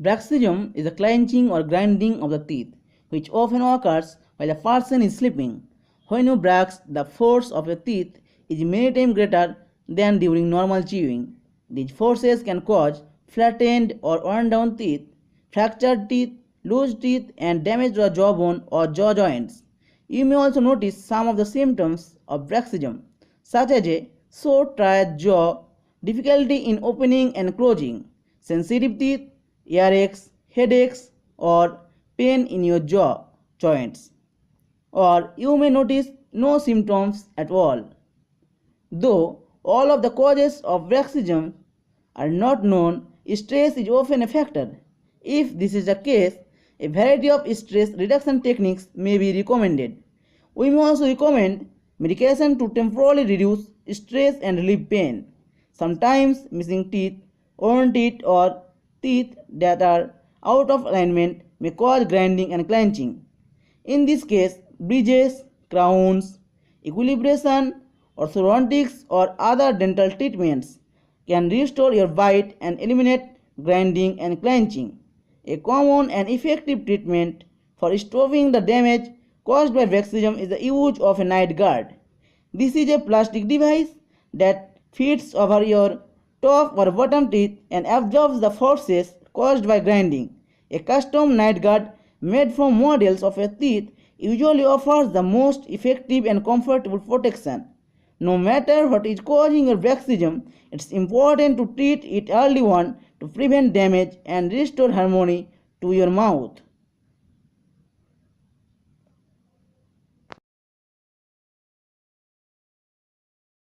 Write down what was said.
Bruxism is the clenching or grinding of the teeth, which often occurs while a person is sleeping. When you brush, the force of your teeth is many times greater than during normal chewing. These forces can cause flattened or worn down teeth, fractured teeth, loose teeth, and damage to the jawbone or jaw joints. You may also notice some of the symptoms of bruxism, such as a sore, tired jaw, difficulty in opening and closing, sensitive teeth, earaches, headaches, or pain in your jaw joints. Or you may notice no symptoms at all. Though all of the causes of bruxism are not known, stress is often a factor. If this is the case, a variety of stress reduction techniques may be recommended. We may also recommend medication to temporarily reduce stress and relieve pain. Sometimes missing teeth, worn teeth, or teeth that are out of alignment may cause grinding and clenching. In this case, bridges, crowns, equilibration, orthodontics, or other dental treatments can restore your bite and eliminate grinding and clenching. A common and effective treatment for stopping the damage caused by bruxism is the use of a night guard. This is a plastic device that fits over your top or bottom teeth and absorbs the forces caused by grinding. A custom night guard made from models of your teeth usually offers the most effective and comfortable protection. No matter what is causing your bruxism, it's important to treat it early on to prevent damage and restore harmony to your mouth.